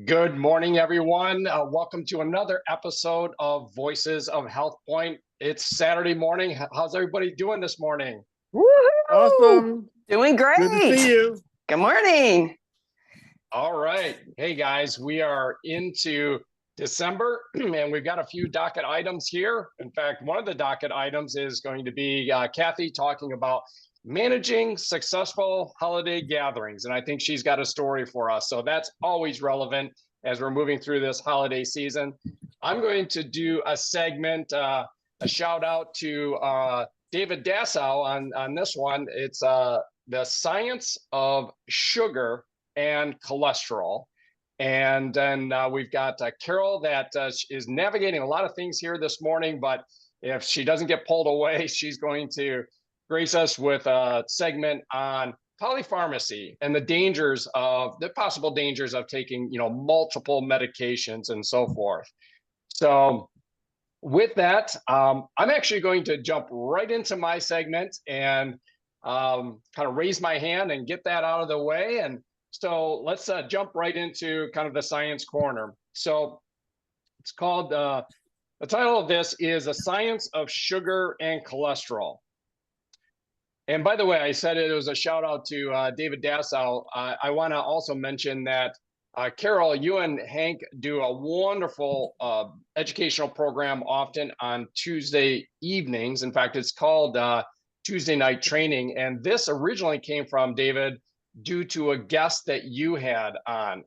Good morning, everyone. Welcome to another episode of Voices of HealthPointe. It's Saturday morning. How's everybody doing this morning? Woohoo! Awesome. Doing great. Good to see you. Good morning. All right. Hey, guys, we are into December, and we've got a few docket items here. In fact, one of the docket items is going to be Kathy talking about managing successful holiday gatherings. And I think she's got a story for us. So that's always relevant as we're moving through this holiday season. I'm going to do a segment, a shout out to David Dassow on this one. It's the science of sugar and cholesterol. And then we've got Carol that is navigating a lot of things here this morning, but if she doesn't get pulled away, she's going to grace us with a segment on polypharmacy and the possible dangers of taking, multiple medications and so forth. So with that, I'm actually going to jump right into my segment and kind of raise my hand and get that out of the way. And so let's jump right into kind of the science corner. So it's called, the title of this is A Science of Sugar and Cholesterol. And by the way, I said it was a shout out to David Dassow. I want to also mention that Carol, you and Hank do a wonderful educational program often on Tuesday evenings. In fact, it's called Tuesday Night Training. And this originally came from David due to a guest that you had on,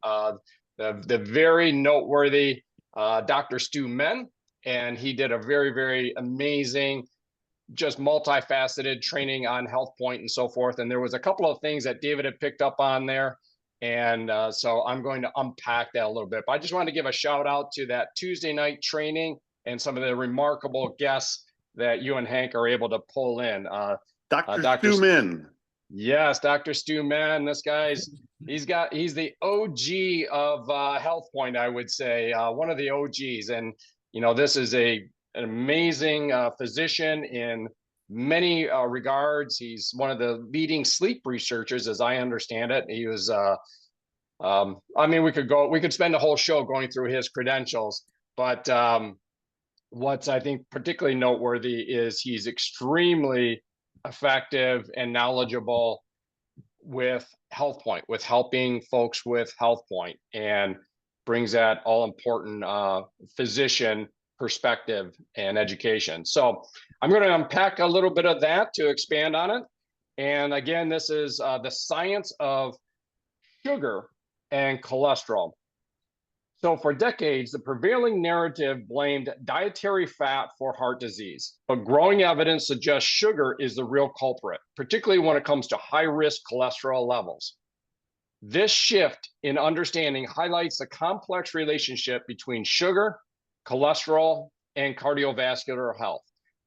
the very noteworthy Dr. Stu Men. And he did a very, very amazing, just multifaceted training on HealthPointe and so forth. And there was a couple of things that David had picked up on there. And so I'm going to unpack that a little bit. But I just wanted to give a shout out to that Tuesday night training and some of the remarkable guests that you and Hank are able to pull in. Dr. Stu Men. Yes, Dr. Stu Men. This guy's, he's the OG of HealthPointe, I would say, one of the OGs. And, this is an amazing physician in many regards. He's one of the leading sleep researchers, as I understand it. He was, we could spend a whole show going through his credentials, but what's I think particularly noteworthy is he's extremely effective and knowledgeable with HealthPointe, with helping folks with HealthPointe, and brings that all important physician perspective and education. So I'm going to unpack a little bit of that to expand on it. And again, this is the science of sugar and cholesterol. So for decades, the prevailing narrative blamed dietary fat for heart disease, but growing evidence suggests sugar is the real culprit, particularly when it comes to high-risk cholesterol levels. This shift in understanding highlights the complex relationship between sugar, cholesterol, and cardiovascular health.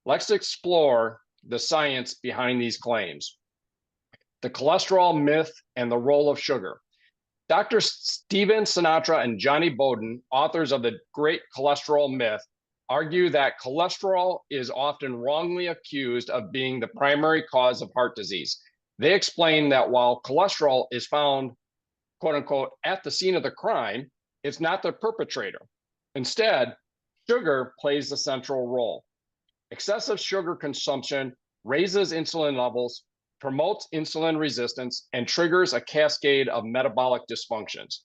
Let's explore the science behind these claims. The cholesterol myth and the role of sugar. Dr. Stephen Sinatra and Johnny Bowden, authors of the Great Cholesterol Myth, argue that cholesterol is often wrongly accused of being the primary cause of heart disease. They explain that while cholesterol is found, quote unquote, at the scene of the crime, it's not the perpetrator. Instead, sugar plays the central role. Excessive sugar consumption raises insulin levels, promotes insulin resistance, and triggers a cascade of metabolic dysfunctions.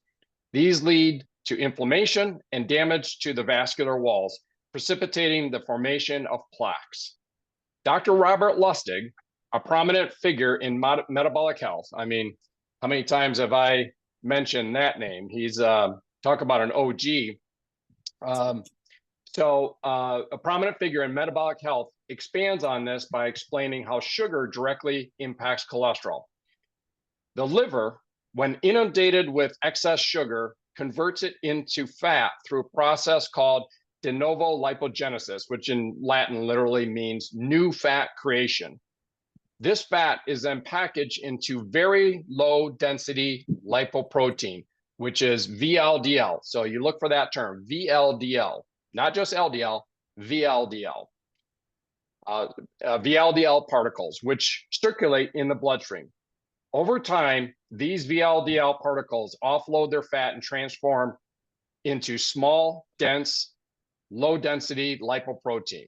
These lead to inflammation and damage to the vascular walls, precipitating the formation of plaques. Dr. Robert Lustig, a prominent figure in metabolic health. I mean, how many times have I mentioned that name? He's talk about an OG. A prominent figure in metabolic health expands on this by explaining how sugar directly impacts cholesterol. The liver, when inundated with excess sugar, converts it into fat through a process called de novo lipogenesis, which in Latin literally means new fat creation. This fat is then packaged into very low density lipoprotein, which is VLDL. So you look for that term, VLDL. Not just LDL, VLDL. VLDL particles, which circulate in the bloodstream. Over time, these VLDL particles offload their fat and transform into small, dense, low-density lipoprotein.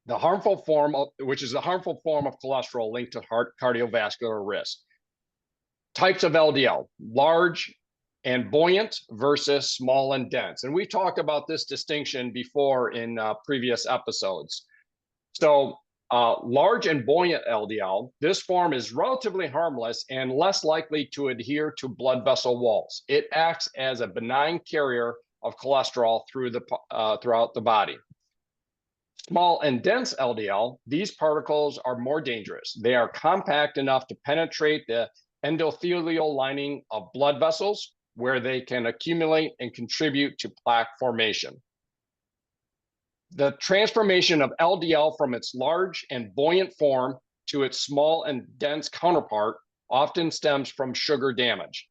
The harmful form of, which is a harmful form of cholesterol linked to heart cardiovascular risk. Types of LDL, large and buoyant versus small and dense. And we've talked about this distinction before in previous episodes. So large and buoyant LDL, this form is relatively harmless and less likely to adhere to blood vessel walls. It acts as a benign carrier of cholesterol throughout the body. Small and dense LDL, these particles are more dangerous. They are compact enough to penetrate the endothelial lining of blood vessels, where they can accumulate and contribute to plaque formation. The transformation of LDL from its large and buoyant form to its small and dense counterpart often stems from sugar damage.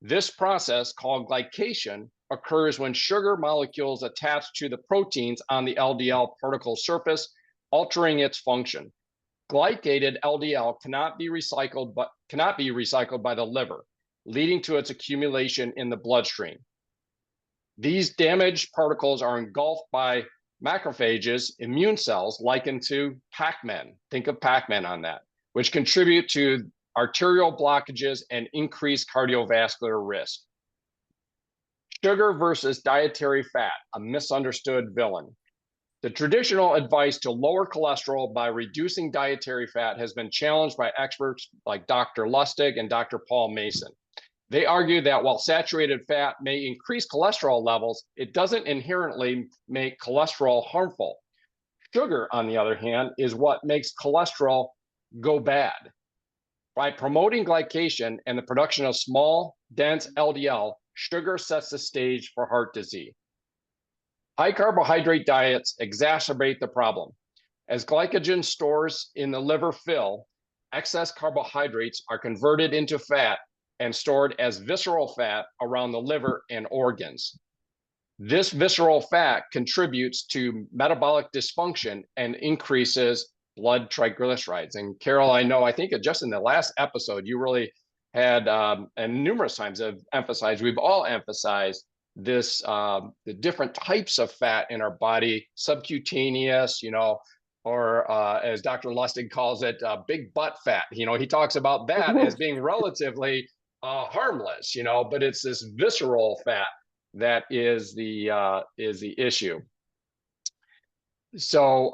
This process, called glycation, occurs when sugar molecules attach to the proteins on the LDL particle surface, altering its function. Glycated LDL cannot be recycled by the liver, leading to its accumulation in the bloodstream. These damaged particles are engulfed by macrophages, immune cells likened to Pac-Man. Think of Pac-Man on that, which contribute to arterial blockages and increased cardiovascular risk. Sugar versus dietary fat, a misunderstood villain. The traditional advice to lower cholesterol by reducing dietary fat has been challenged by experts like Dr. Lustig and Dr. Paul Mason. They argue that while saturated fat may increase cholesterol levels, it doesn't inherently make cholesterol harmful. Sugar, on the other hand, is what makes cholesterol go bad. By promoting glycation and the production of small, dense LDL, sugar sets the stage for heart disease. High carbohydrate diets exacerbate the problem. As glycogen stores in the liver fill, excess carbohydrates are converted into fat and stored as visceral fat around the liver and organs. This visceral fat contributes to metabolic dysfunction and increases blood triglycerides. And Carol, I think just in the last episode, you really had, and numerous times have emphasized, we've all emphasized this, the different types of fat in our body, subcutaneous, or as Dr. Lustig calls it, big butt fat. He talks about that as being relatively harmless, but it's this visceral fat that is the issue. So,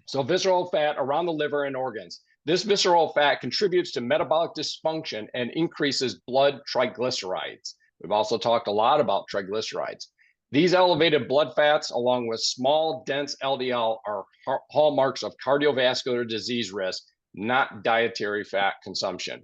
so visceral fat around the liver and organs. This visceral fat contributes to metabolic dysfunction and increases blood triglycerides. We've also talked a lot about triglycerides. These elevated blood fats, along with small, dense LDL, are hallmarks of cardiovascular disease risk, not dietary fat consumption.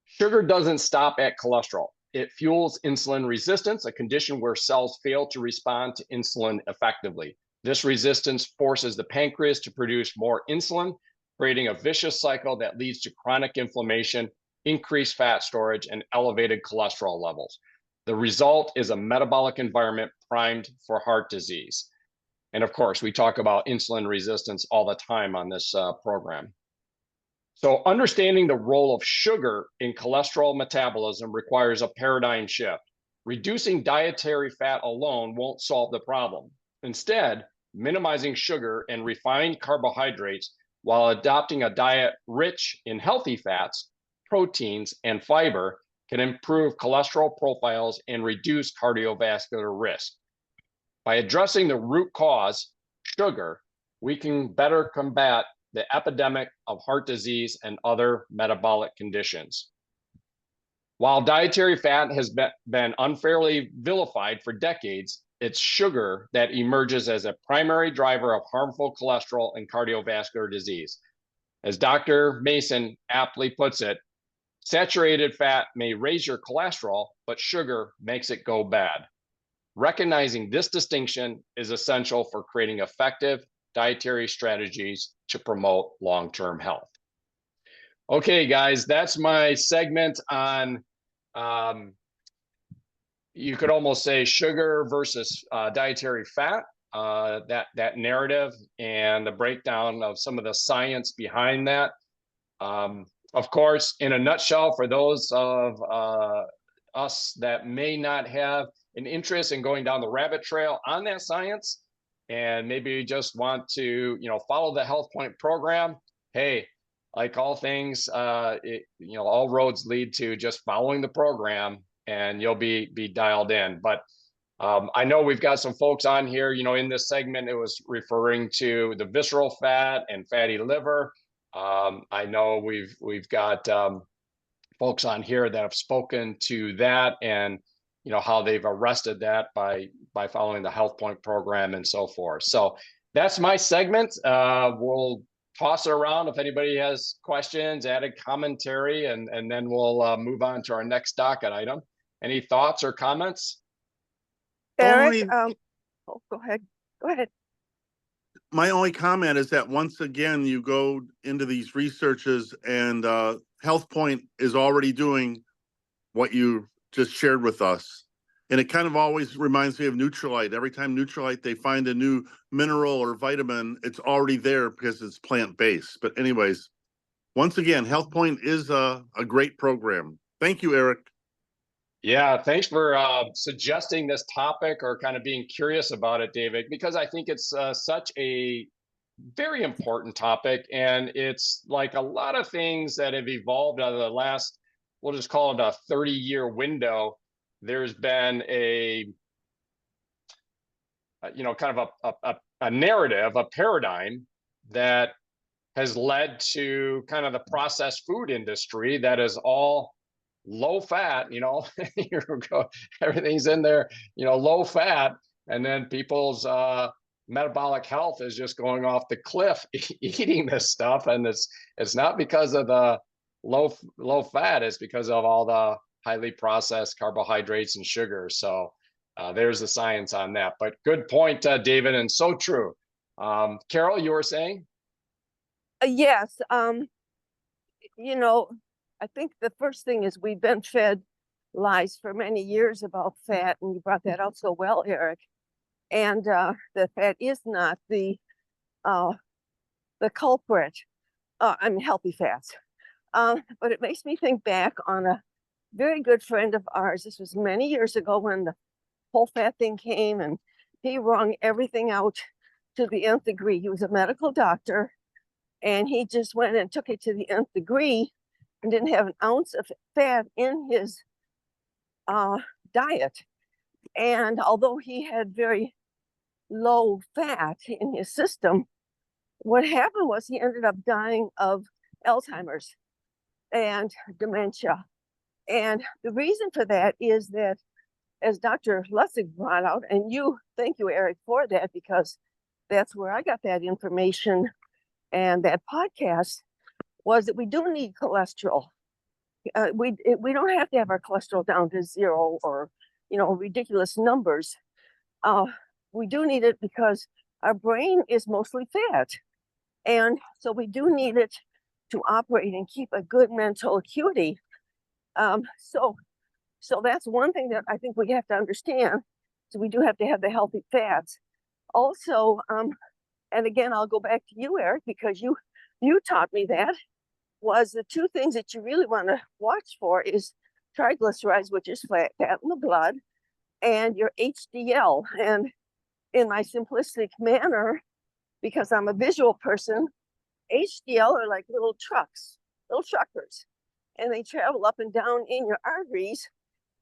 Sugar doesn't stop at cholesterol. It fuels insulin resistance, a condition where cells fail to respond to insulin effectively. This resistance forces the pancreas to produce more insulin, creating a vicious cycle that leads to chronic inflammation, increased fat storage, and elevated cholesterol levels. The result is a metabolic environment primed for heart disease. And of course, we talk about insulin resistance all the time on this program. So understanding the role of sugar in cholesterol metabolism requires a paradigm shift. Reducing dietary fat alone won't solve the problem. Instead, minimizing sugar and refined carbohydrates while adopting a diet rich in healthy fats, proteins, and fiber can improve cholesterol profiles and reduce cardiovascular risk. By addressing the root cause, sugar, we can better combat the epidemic of heart disease and other metabolic conditions. While dietary fat has been unfairly vilified for decades, it's sugar that emerges as a primary driver of harmful cholesterol and cardiovascular disease. As Dr. Mason aptly puts it, saturated fat may raise your cholesterol, but sugar makes it go bad. Recognizing this distinction is essential for creating effective dietary strategies to promote long-term health. Okay, guys, that's my segment on, you could almost say sugar versus dietary fat, that narrative and the breakdown of some of the science behind that. of course, in a nutshell, for those of us that may not have an interest in going down the rabbit trail on that science, and maybe just want to, follow the HealthPointe program, hey, like all things, all roads lead to just following the program, and you'll be dialed in. But I know we've got some folks on here, in this segment, it was referring to the visceral fat and fatty liver. I know we've got folks on here that have spoken to that, and how they've arrested that by following the HealthPointe program and so forth. So that's my segment. We'll toss it around if anybody has questions, added commentary, and then we'll move on to our next docket item. Any thoughts or comments? Eric, go ahead. Go ahead. My only comment is that once again, you go into these researches and HealthPointe is already doing what you just shared with us. And it kind of always reminds me of Nutrilite. Every time Nutrilite, they find a new mineral or vitamin, it's already there because it's plant-based. But anyways, once again, HealthPointe is a great program. Thank you, Eric. Yeah, thanks for suggesting this topic, or kind of being curious about it, David, because I think it's such a very important topic. And it's like a lot of things that have evolved out of the last, we'll just call it a 30-year window. There's been a kind of a narrative, a paradigm that has led to kind of the processed food industry that is all low fat, everything's in there, low fat. And then people's metabolic health is just going off the cliff eating this stuff. And it's not because of the low fat, it's because of all the highly processed carbohydrates and sugar. So there's the science on that. But good point, David, and so true. Carol, you were saying? Yes. I think the first thing is we've been fed lies for many years about fat, and you brought that out so well, Eric. And the fat is not the culprit. Healthy fats. But it makes me think back on a very good friend of ours. This was many years ago when the whole fat thing came, and he wrung everything out to the nth degree. He was a medical doctor, and he just went and took it to the nth degree and didn't have an ounce of fat in his diet. And although he had very low fat in his system, what happened was he ended up dying of Alzheimer's and dementia. And the reason for that is that, as Dr. Lussig brought out, and thank you, Eric, for that, because that's where I got that information and that podcast, was that we do need cholesterol. We don't have to have our cholesterol down to 0 or ridiculous numbers. We do need it because our brain is mostly fat, and so we do need it to operate and keep a good mental acuity. So that's one thing that I think we have to understand. So we do have to have the healthy fats. Also, and again, I'll go back to you, Eric, because you taught me that, was the two things that you really want to watch for is triglycerides, which is fat in the blood, and your HDL. And in my simplistic manner, because I'm a visual person, HDL are like little truckers, and they travel up and down in your arteries,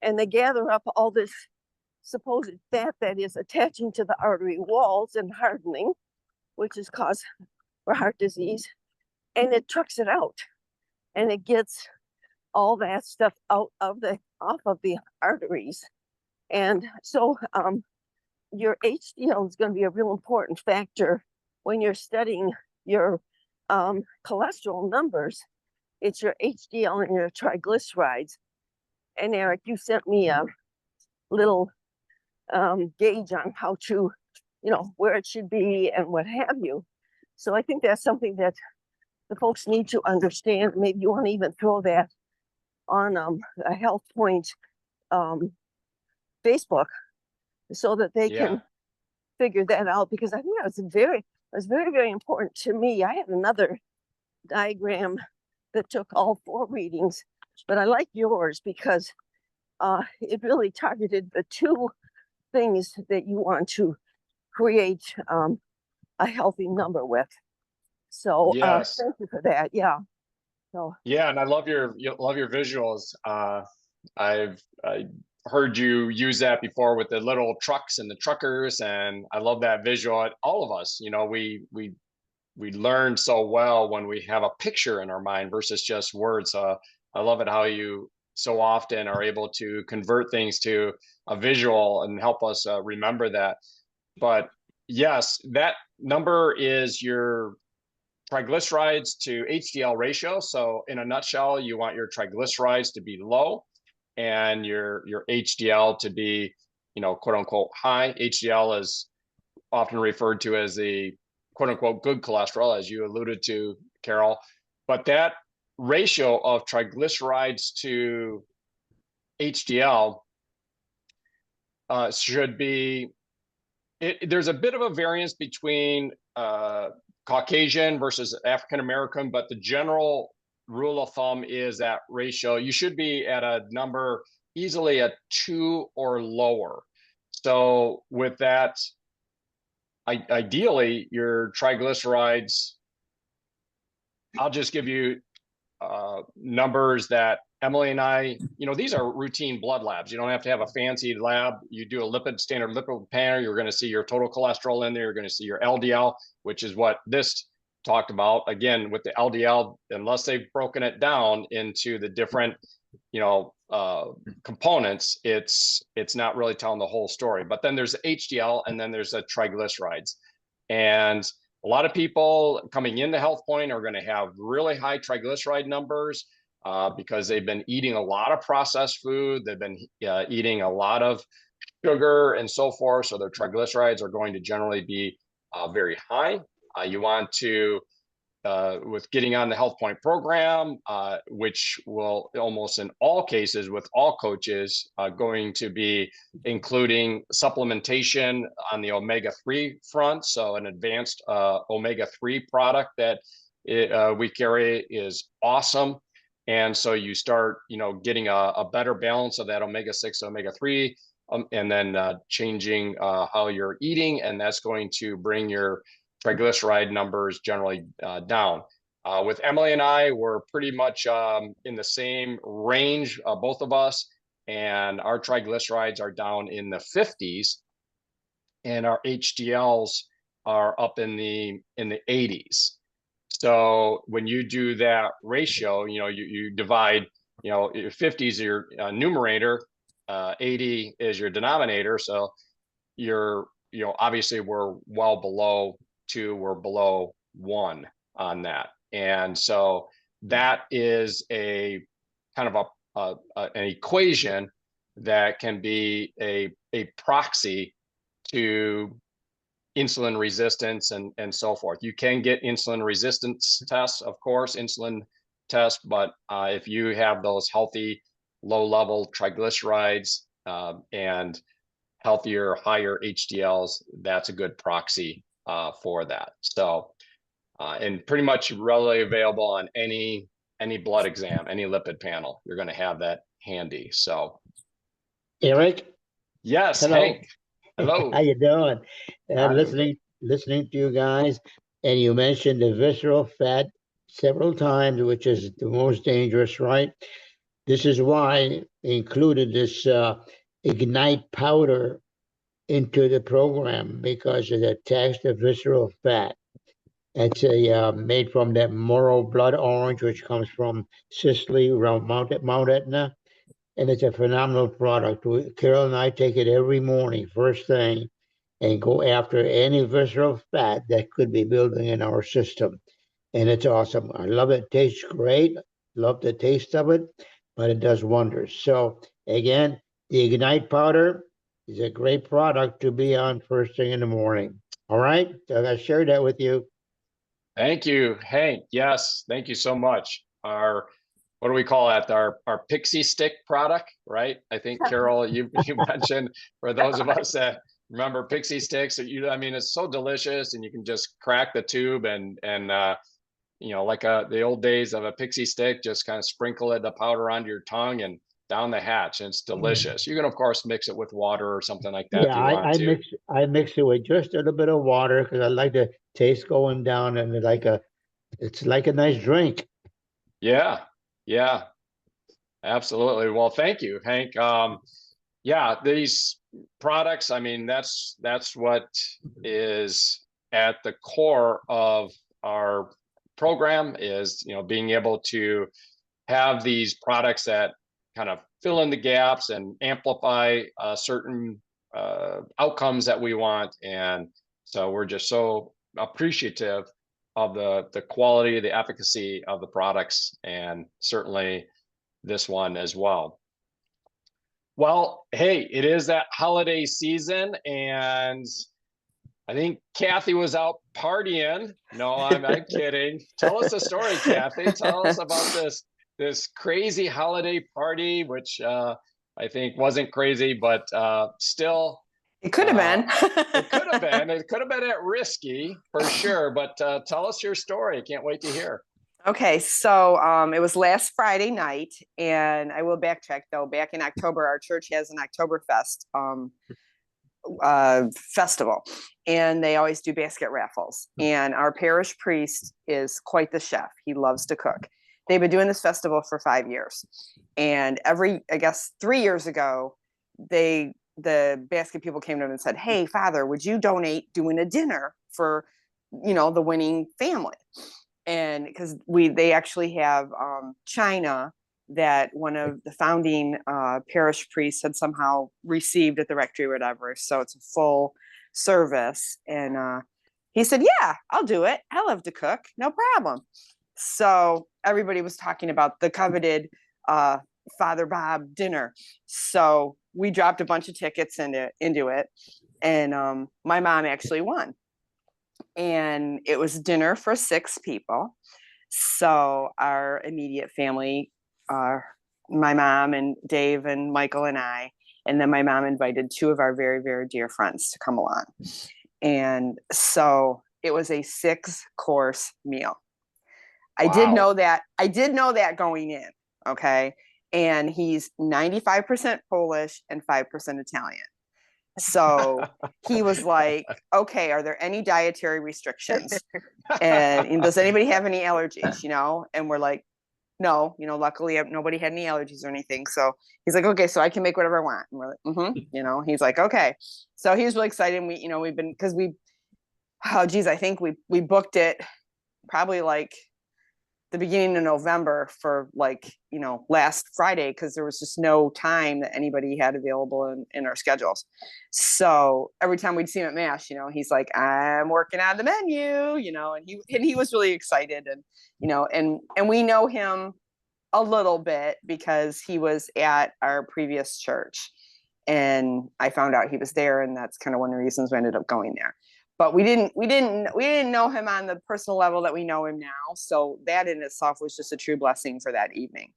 and they gather up all this supposed fat that is attaching to the artery walls and hardening, which is cause for heart disease, and it trucks it out, and it gets all that stuff off of the arteries. And so your HDL is going to be a real important factor when you're studying your cholesterol numbers. It's your HDL and your triglycerides. And Eric, you sent me a little gauge on how to, where it should be and what have you. So I think that's something that the folks need to understand. Maybe you want to even throw that on a HealthPointe Facebook, so that they can figure that out, because I think that was very, very important to me. I had another diagram that took all 4 readings, but I like yours because it really targeted the 2 things that you want to create a healthy number with. So Yes. thank you for that. Yeah. So Yeah, and I love your visuals. I heard you use that before with the little trucks and the truckers, and I love that visual. All of us, we learn so well when we have a picture in our mind versus just words. I love it how you so often are able to convert things to a visual and help us remember that. But yes, that number is your triglycerides to HDL ratio. So in a nutshell, you want your triglycerides to be low and your HDL to be, quote unquote, high. HDL is often referred to as the quote unquote good cholesterol, as you alluded to, Carol. But that ratio of triglycerides to HDL should be, there's a bit of a variance between Caucasian versus African American, but the general rule of thumb is that ratio, you should be at a number easily a 2 or lower. So with that, ideally, your triglycerides, I'll just give you numbers that Emily and I, these are routine blood labs. You don't have to have a fancy lab. You do a standard lipid panel. You're going to see your total cholesterol in there. You're going to see your LDL, which is what this talked about. Again, with the LDL, unless they've broken it down into the different, components, it's not really telling the whole story. But then there's the HDL, and then there's the triglycerides. And a lot of people coming into HealthPointe are going to have really high triglyceride numbers because they've been eating a lot of processed food. They've been eating a lot of sugar and so forth. So their triglycerides are going to generally be very high. You want to, with getting on the HealthPointe program, which will almost in all cases with all coaches going to be including supplementation on the omega-3 front. So an advanced omega-3 product that we carry is awesome. And so you start, getting a better balance of that omega-6, omega-3, and then changing how you're eating. And that's going to bring your triglyceride numbers generally down. With Emily and I, we're pretty much in the same range, both of us, and our triglycerides are down in the 50s, and our HDLs are up in the 80s. So when you do that ratio, you divide, your 50s is your numerator, 80 is your denominator. So you're, obviously we're well below 2, we're below 1 on that. And so that is a kind of an equation that can be a proxy to insulin resistance and so forth. You can get insulin resistance tests, of course, insulin tests, but if you have those healthy low level triglycerides and healthier, higher HDLs, that's a good proxy for that. So, and pretty much readily available on any blood exam, any lipid panel, you're going to have that handy. So, Eric? yes, Hello. Hank. Hello. How you doing? Hi. Listening to you guys, and you mentioned the visceral fat several times, which is the most dangerous, right? This is why I included this Ignite powder into the program, because it attacks the visceral fat. It's made from that Moro blood orange, which comes from Sicily, around Mount Etna. And it's a phenomenal product. Carol and I take it every morning, first thing, and go after any visceral fat that could be building in our system. And it's awesome. I love it. It tastes great. Love the taste of it, but it does wonders. So again, the Ignite powder is a great product to be on first thing in the morning. All right. So I shared that with you. Thank you, Hank. Yes, thank you so much. What do we call that? Our pixie stick product, right? I think Carol, you mentioned, for those of us that remember pixie sticks, it's so delicious, and you can just crack the tube and like the old days of a pixie stick, just kind of sprinkle the powder onto your tongue and down the hatch, and it's delicious. You can of course mix it with water or something like that if Yeah, you want to. I mix it with just a little bit of water because I like the taste going down and it's like a nice drink. Yeah, yeah, absolutely. Well, thank you, Hank. Yeah, these products, I mean, that's what is at the core of our program is, being able to have these products that kind of fill in the gaps and amplify certain outcomes that we want. And so we're just so appreciative of the quality, the efficacy of the products, and certainly this one as well. Well, hey, it is that holiday season, and I think Kathy was out partying. No, I'm kidding. Tell us a story, Kathy. Tell us about this crazy holiday party, which I think wasn't crazy, but still. It could have been. It could have been. It could have been at risky for sure. But tell us your story. I can't wait to hear. Okay, so it was last Friday night, and I will backtrack though. Back in October, our church has an Oktoberfest festival, and they always do basket raffles. And our parish priest is quite the chef. He loves to cook. They've been doing this festival for 5 years, and I guess 3 years ago, the basket people came to him and said, "Hey, Father, would you donate doing a dinner for, the winning family?" And because they actually have china that one of the founding parish priests had somehow received at the rectory or whatever. So it's a full service. And he said, "Yeah, I'll do it. I love to cook. No problem." So everybody was talking about the coveted Father Bob dinner. So we dropped a bunch of tickets into it. And my mom actually won. And it was dinner for 6 people. So our immediate family, my mom and Dave and Michael and I, and then my mom invited 2 of our very, very dear friends to come along. And so it was a 6-course meal. Wow. I did know that going in. Okay. And he's 95% Polish and 5% Italian. So he was like, "Okay, are there any dietary restrictions? And does anybody have any allergies, And we're like, "No, luckily nobody had any allergies or anything." So he's like, "Okay, so I can make whatever I want." And we're like, he's like, "Okay." So he was really excited. And we've been, because I think we booked it probably like the beginning of November for last Friday, because there was just no time that anybody had available in our schedules. So every time we'd see him at MASH, he's like, "I'm working on the menu," and he was really excited. And, and we know him a little bit because he was at our previous church, and I found out he was there. And that's kind of one of the reasons we ended up going there. But we didn't know him on the personal level that we know him now. So that in itself was just a true blessing for that evening.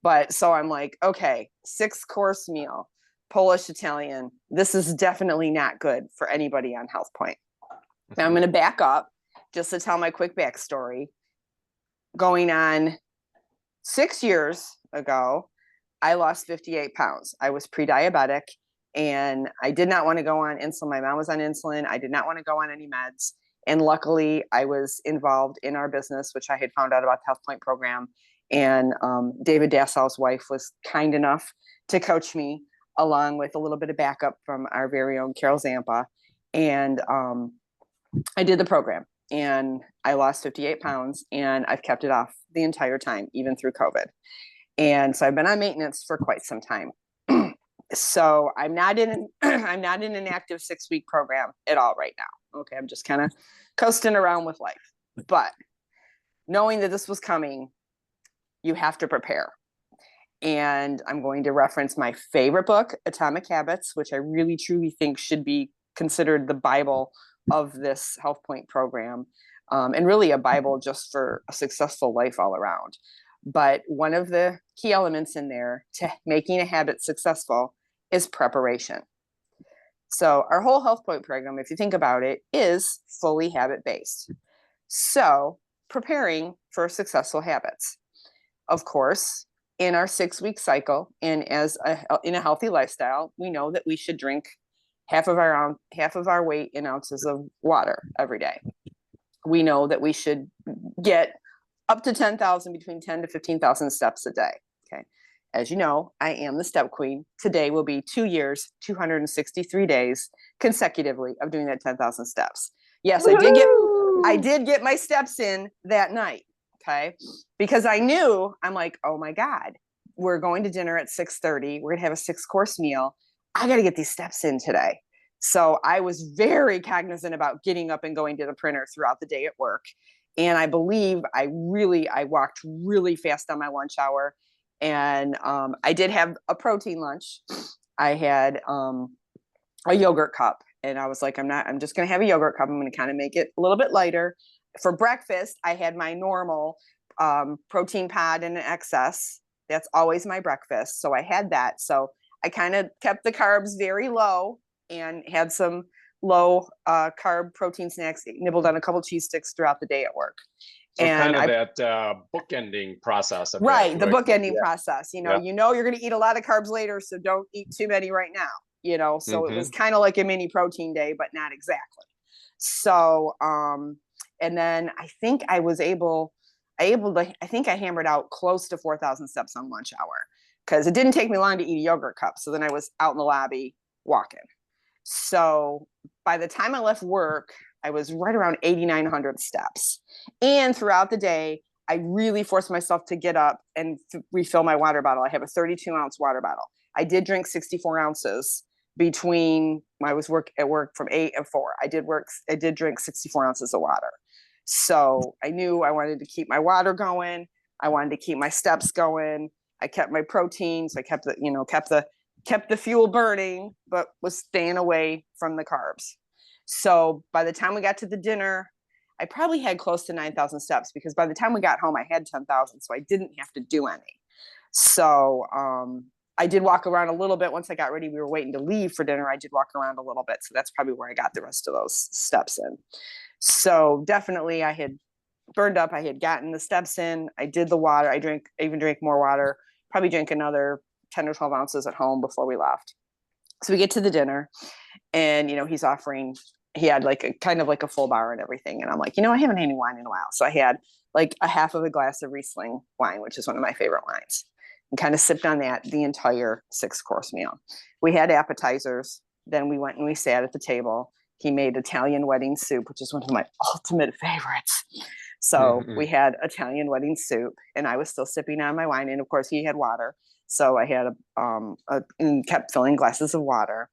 But so I'm like, okay, 6-course meal, Polish, Italian. This is definitely not good for anybody on HealthPointe. Now I'm going to back up just to tell my quick backstory. Going on 6 years ago, I lost 58 pounds. I was pre-diabetic. And I did not want to go on insulin. My mom was on insulin. I did not want to go on any meds. And luckily, I was involved in our business, which I had found out about the HealthPointe program. And David Dassau's wife was kind enough to coach me, along with a little bit of backup from our very own Carol Zampa. And I did the program. And I lost 58 pounds. And I've kept it off the entire time, even through COVID. And so I've been on maintenance for quite some time. So I'm not in an active 6-week program at all right now. Okay. I'm just kind of coasting around with life, but knowing that this was coming, you have to prepare. And I'm going to reference my favorite book, Atomic Habits, which I really truly think should be considered the Bible of this HealthPointe program. And really a Bible just for a successful life all around. But one of the key elements in there to making a habit successful is preparation. So our whole HealthPointe program, if you think about it, is fully habit-based. So preparing for successful habits. Of course, in our 6-week cycle and in a healthy lifestyle, we know that we should drink half of our weight in ounces of water every day. We know that we should get up to 10,000, between 10 to 15,000 steps a day. Okay. As you know, I am the step queen. Today will be 2 years, 263 days consecutively of doing that 10,000 steps. Yes, I did get my steps in that night. Okay. Because I'm like, oh my God, we're going to dinner at 6:30. We're going to have a 6-course meal. I got to get these steps in today. So I was very cognizant about getting up and going to the printer throughout the day at work. And I believe I walked really fast on my lunch hour. And I did have a protein lunch. I had a yogurt cup. And I was like, I'm just going to have a yogurt cup. I'm going to kind of make it a little bit lighter. For breakfast, I had my normal protein pod and an excess. That's always my breakfast. So I had that. So I kind of kept the carbs very low and had some low carb protein snacks, nibbled on a couple cheese sticks throughout the day at work. So and kind of that bookending process. Of right. that, The bookending yeah. process, you're going to eat a lot of carbs later. So don't eat too many right now, so it was kind of like a mini protein day, but not exactly. So, and then I think I hammered out close to 4,000 steps on lunch hour because it didn't take me long to eat a yogurt cup. So then I was out in the lobby walking. So by the time I left work, I was right around 8,900 steps. And throughout the day, I really forced myself to get up and refill my water bottle. I have a 32-ounce water bottle. I did drink 64 ounces between I was at work from 8 and 4. I did drink 64 ounces of water. So I knew I wanted to keep my water going. I wanted to keep my steps going. I kept my proteins. I kept the fuel burning, but was staying away from the carbs. So by the time we got to the dinner, I probably had close to 9,000 steps because by the time we got home, I had 10,000. So I didn't have to do any. So I did walk around a little bit once I got ready. We were waiting to leave for dinner. I did walk around a little bit. So that's probably where I got the rest of those steps in. So definitely I had burned up. I had gotten the steps in. I did the water. I even drank more water, probably drank another 10 or 12 ounces at home before we left. So we get to the dinner and, he had kind of like a full bar and everything. And I'm like, I haven't had any wine in a while. So I had like a half of a glass of Riesling wine, which is one of my favorite wines, and kind of sipped on that the entire 6-course meal. We had appetizers. Then we went and we sat at the table. He made Italian wedding soup, which is one of my ultimate favorites. So we had Italian wedding soup and I was still sipping on my wine. And of course he had water. So I had and kept filling glasses of water.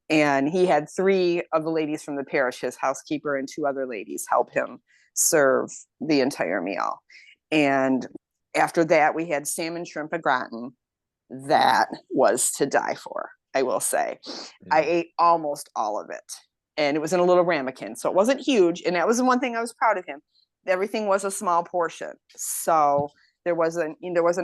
And he had 3 of the ladies from the parish, his housekeeper and 2 other ladies, help him serve the entire meal. And after that, we had salmon shrimp au gratin. That was to die for, I will say. I ate almost all of it. And it was in a little ramekin. So it wasn't huge. And that was the one thing I was proud of him. Everything was a small portion. So there was an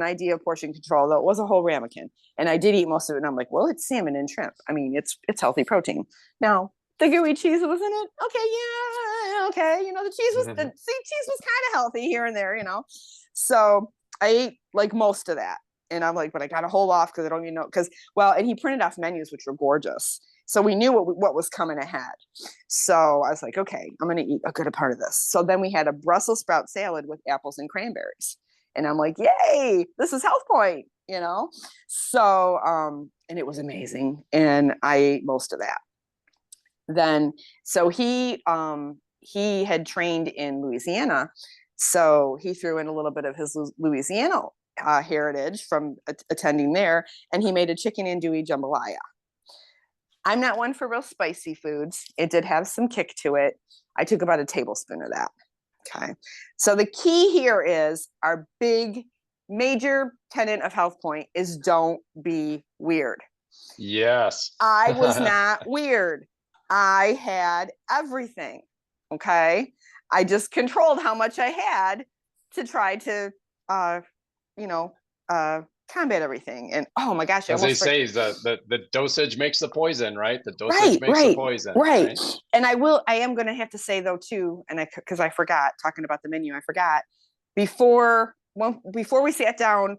idea of portion control, though it was a whole ramekin. And I did eat most of it. And I'm like, well, it's salmon and shrimp. I mean, it's healthy protein. Now, the gooey cheese was in it. Okay, yeah, okay. The cheese was kind of healthy here and there, So I ate like most of that. And I'm like, but I got to hold off because I don't even know. And he printed off menus, which were gorgeous. So we knew what was coming ahead. So I was like, okay, I'm going to eat a good part of this. So then we had a Brussels sprout salad with apples and cranberries. And I'm like, yay, this is HealthPointe, So, and it was amazing. And I ate most of that. Then, so he had trained in Louisiana. So he threw in a little bit of his Louisiana heritage from attending there. And he made a chicken andouille jambalaya. I'm not one for real spicy foods. It did have some kick to it. I took about a tablespoon of that. Okay. So the key here is our big major tenet of HealthPointe is don't be weird. Yes. I was not weird. I had everything. Okay. I just controlled how much I had to try to, combat everything. And oh my gosh, I As they almost say, is the dosage makes the poison, right? The dosage makes the poison, right. And I am going to have to say though too, and because I forgot talking about the menu, I forgot before we sat down,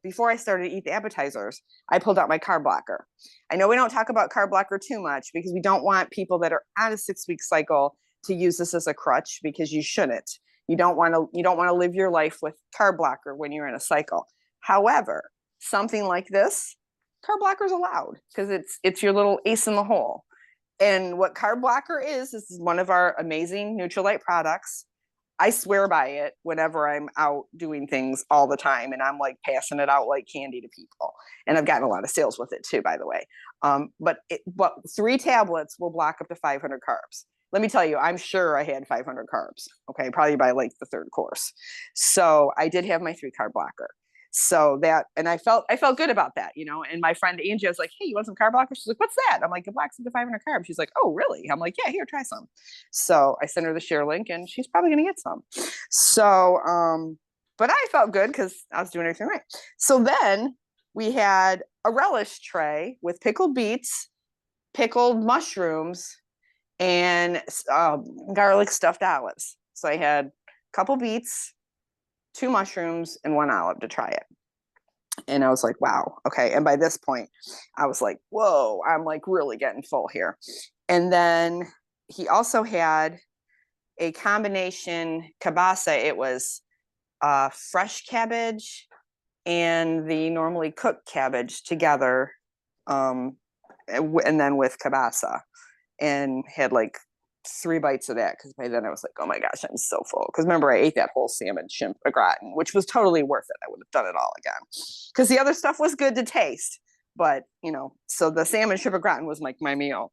before I started to eat the appetizers, I pulled out my carb blocker. I know we don't talk about carb blocker too much because we don't want people that are on a 6-week cycle to use this as a crutch, because you shouldn't. You don't want to live your life with carb blocker when you're in a cycle. However, something like this, carb blocker is allowed because it's your little ace in the hole. And what carb blocker is one of our amazing Nutrilite products. I swear by it whenever I'm out doing things all the time, and I'm like passing it out like candy to people. And I've gotten a lot of sales with it too, by the way. But 3 tablets will block up to 500 carbs. Let me tell you, I'm sure I had 500 carbs. Okay, probably by like the 3rd course. So I did have my 3 carb blocker. So that, and I felt good about that, and my friend Angie was like, hey, you want some carb blocker? She's like, what's that? I'm like, it blocks up to 500 carbs. She's like, oh, really? I'm like, yeah, here, try some. So I sent her the share link and she's probably going to get some. So, but I felt good because I was doing everything right. So then we had a relish tray with pickled beets, pickled mushrooms, and garlic stuffed olives. So I had a couple beets, 2 mushrooms, and 1 olive to try it. And I was like, wow, okay. And by this point, I was like, whoa, I'm like really getting full here. And then he also had a combination kielbasa. It was fresh cabbage and the normally cooked cabbage together, and then with kielbasa, and had like 3 bites of that, because by then I was like, oh my gosh, I'm so full. Because remember, I ate that whole salmon shrimp au gratin, which was totally worth it. I would have done it all again because the other stuff was good to taste. But, so the salmon shrimp au gratin was like my meal.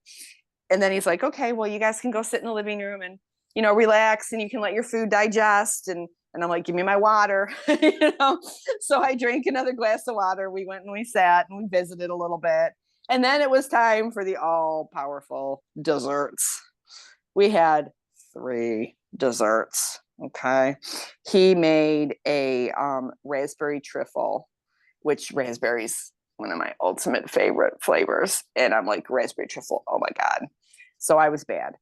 And then he's like, okay, well, you guys can go sit in the living room and, relax, and you can let your food digest. And I'm like, give me my water, So I drank another glass of water. We went and we sat and we visited a little bit. And then it was time for the all-powerful desserts. We had 3 desserts. Okay. He made a raspberry trifle, which raspberry's one of my ultimate favorite flavors. And I'm like, raspberry trifle, oh my God. So I was bad.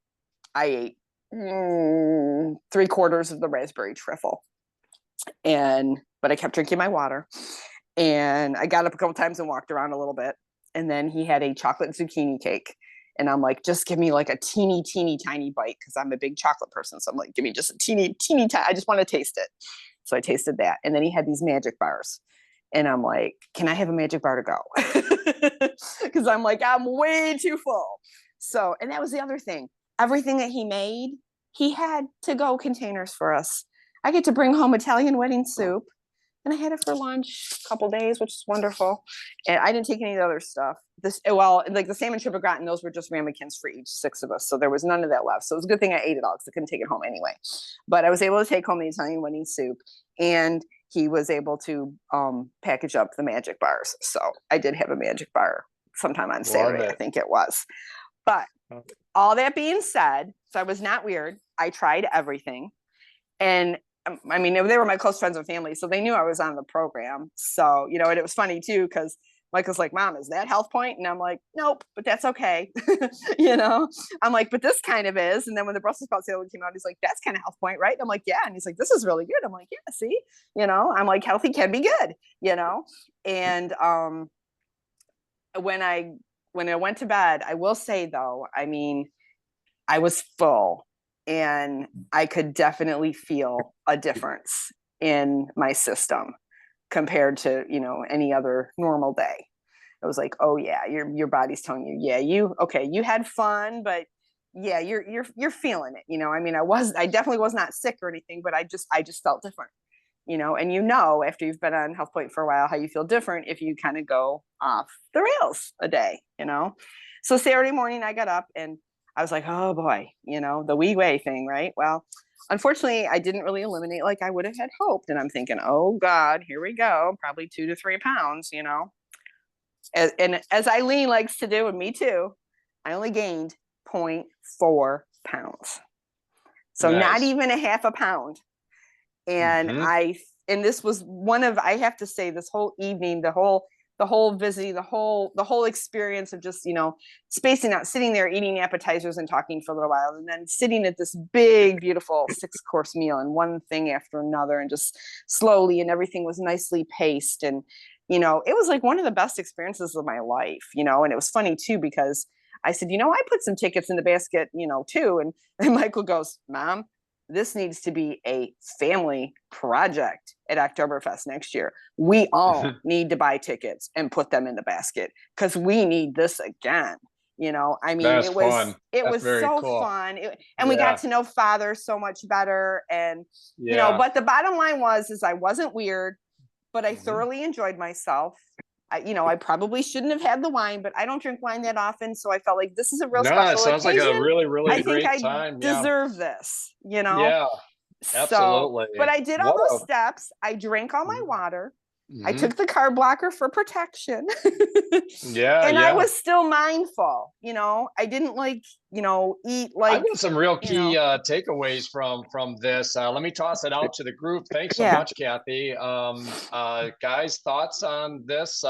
I ate 3/4 of the raspberry trifle. But I kept drinking my water. And I got up a couple times and walked around a little bit. And then he had a chocolate zucchini cake. And I'm like, just give me like a teeny tiny bite, because I'm a big chocolate person. So I'm like, give me just a teeny tiny, I just want to taste it. So I tasted that. And then he had these magic bars. And I'm like, can I have a magic bar to go? Because I'm like, I'm way too full. So, and that was the other thing. Everything that he made, he had to-go containers for us. I get to bring home Italian wedding soup. And I had it for lunch a couple days, which is wonderful. And I didn't take any of the other stuff. Like the salmon shrimp au gratin, those were just ramekins for each 6 of us. So there was none of that left. So it was a good thing I ate it all, because I couldn't take it home anyway. But I was able to take home the Italian wedding soup, and he was able to package up the magic bars. So I did have a magic bar sometime on Saturday, I think it was. But all that being said, so I was not weird. I tried everything. And I mean, they were my close friends and family, so they knew I was on the program. So, and it was funny too, because Michael's like, Mom, is that HealthPointe? And I'm like, nope, but that's okay. I'm like, but this kind of is. And then when the Brussels sprout salad came out, he's like, that's kind of HealthPointe, right? I'm like, yeah. And he's like, this is really good. I'm like, yeah, see, I'm like, healthy can be good, And when I went to bed, I will say though, I mean, I was full. And I could definitely feel a difference in my system compared to, any other normal day. I was like, oh yeah, your body's telling you, yeah, you had fun, but yeah, you're feeling it. I mean, I definitely was not sick or anything, but I just felt different, and after you've been on HealthPointe for a while, how you feel different if you kind of go off the rails a day, So Saturday morning I got up and I was like, oh boy, the wee way thing, right? Well, unfortunately, I didn't really eliminate like I would have had hoped. And I'm thinking, oh God, here we go. Probably 2 to 3 pounds, And as Eileen likes to do, and me too, I only gained 0.4 pounds. So Nice. not even a half a pound. And I and this was one of, I have to say, this whole evening, the whole visiting, the whole experience of just, spacing out, sitting there eating appetizers and talking for a little while, and then sitting at this big, beautiful 6-course meal and one thing after another, and just slowly, and everything was nicely paced. And, it was like one of the best experiences of my life, and it was funny too, because I said, I put some tickets in the basket, too. And Michael goes, Mom, this needs to be a family project at Oktoberfest next year. We all need to buy tickets and put them in the basket because we need this again. I mean, That's it was fun. it That's was very so cool. fun. And we got to know Father so much better. And but the bottom line is I wasn't weird, but I thoroughly enjoyed myself. I probably shouldn't have had the wine, but I don't drink wine that often. So I felt like this is a real No, special it sounds occasion. like a really, really I think great I time. deserve this, Yeah, absolutely. But I did all those steps. I drank all my water. I took the carb blocker for protection. And I was still mindful, I didn't eat like. I've got some real key takeaways from this. Let me toss it out to the group. Thanks so much, Kathy. Guys, thoughts on this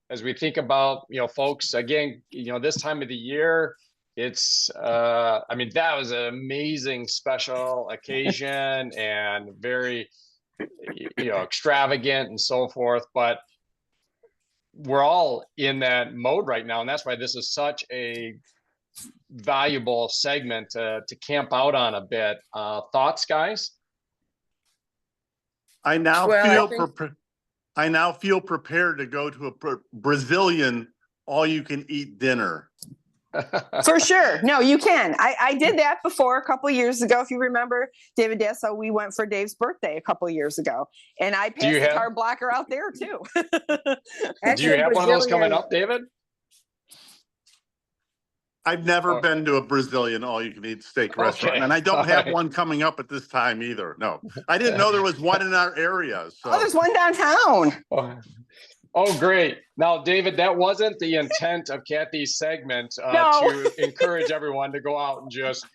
as we think about, folks, again, this time of the year, it's, I mean, that was an amazing special occasion and very, extravagant and so forth, but we're all in that mode right now. And that's why this is such a valuable segment to camp out on a bit. Thoughts, guys? I now feel prepared to go to a Brazilian all-you-can-eat dinner. For sure. No, you can. I did that before a couple of years ago. If you remember, David Dasso, we went for Dave's birthday a couple of years ago, and I passed the carb blocker out there too. Do you have one of those coming up, David? I've never been to a Brazilian all-you-can-eat steak restaurant, and I don't have one coming up at this time either. No, I didn't know there was one in our area. So. Oh, there's one downtown. Oh, great. Now, David, that wasn't the intent of Kathy's segment to encourage everyone to go out and just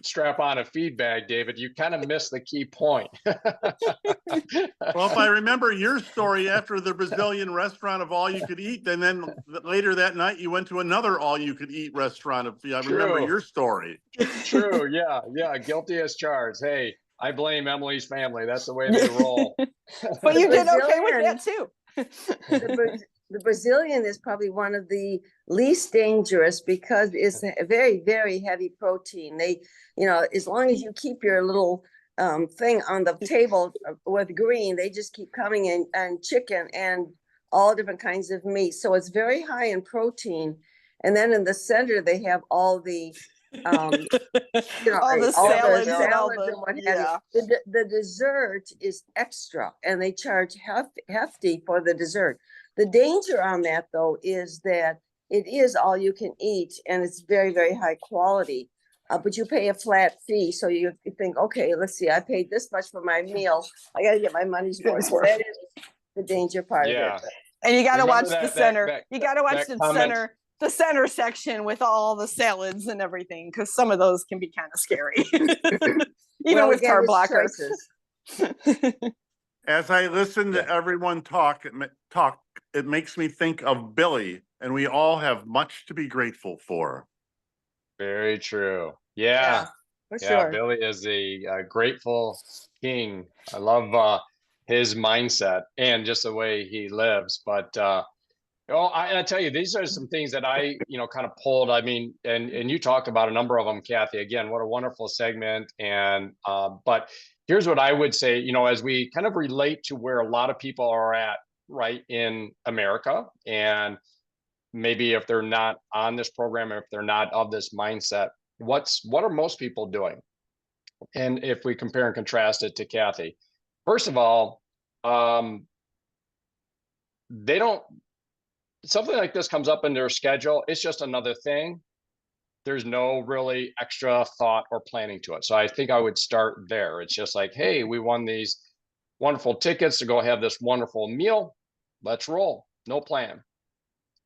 strap on a feed bag, David. You kind of missed the key point. Well, if I remember your story after the Brazilian restaurant of all you could eat, and then later that night you went to another all you could eat restaurant. If I remember your story. True. Yeah. Guilty as charged. Hey, I blame Emily's family. That's the way they roll. But you did okay with that too. The Brazilian is probably one of the least dangerous because it's a very, very heavy protein. They, as long as you keep your little thing on the table with green, they just keep coming in, and chicken and all different kinds of meat. So it's very high in protein. And then in the center, they have all the all the salads and what have you. The dessert is extra, and they charge hefty for the dessert. The danger on that, though, is that it is all you can eat, and it's very, very high quality. But you pay a flat fee, so you think, okay, let's see, I paid this much for my meal. I got to get my money's worth. So that is the danger part of it. And you got to watch the center. You got to watch the center section with all the salads and everything, because some of those can be kind of scary, even with carb blockers. As I listen to everyone talk, it makes me think of Billy, and we all have much to be grateful for. Very true. Yeah, for sure. Billy is a grateful king. I love his mindset and just the way he lives. But I tell you, these are some things that I, kind of pulled. I mean, and you talked about a number of them, Kathy. Again, what a wonderful segment. And but here's what I would say, as we kind of relate to where a lot of people are at right in America, and maybe if they're not on this program, or if they're not of this mindset, what are most people doing? And if we compare and contrast it to Kathy, first of all, they don't. Something like this comes up in their schedule, it's just another thing. There's no really extra thought or planning to it. So I think I would start there. It's just like, hey, we won these wonderful tickets to go have this wonderful meal. Let's roll. No plan.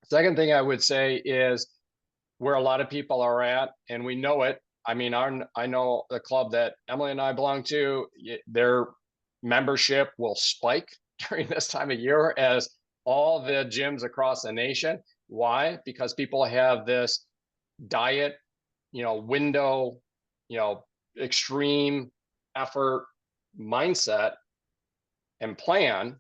Second thing I would say is where a lot of people are at, and we know it. I mean, I know the club that Emily and I belong to, they're, membership will spike during this time of year as all the gyms across the nation. Why? Because people have this diet, window, extreme effort mindset and plan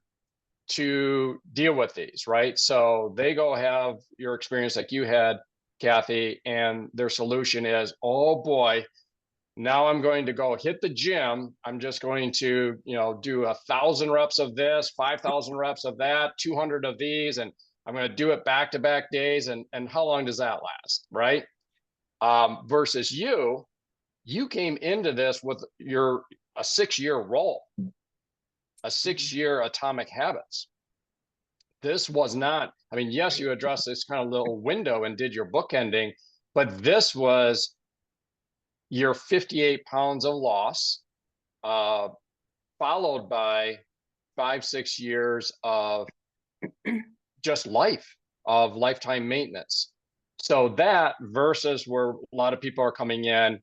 to deal with these, right? So they go have your experience like you had, Kathy, and their solution is, oh boy, now I'm going to go hit the gym. I'm just going to, do 1,000 reps of this, 5,000 reps of that, 200 of these, and I'm going to do it back-to-back days. And how long does that last, right? Versus you came into this with a 6-year role, a 6-year atomic habits. This was not, yes, you addressed this kind of little window and did your bookending, but this was your 58 pounds of loss, followed by 5-6 years of just lifetime maintenance. So that versus where a lot of people are coming in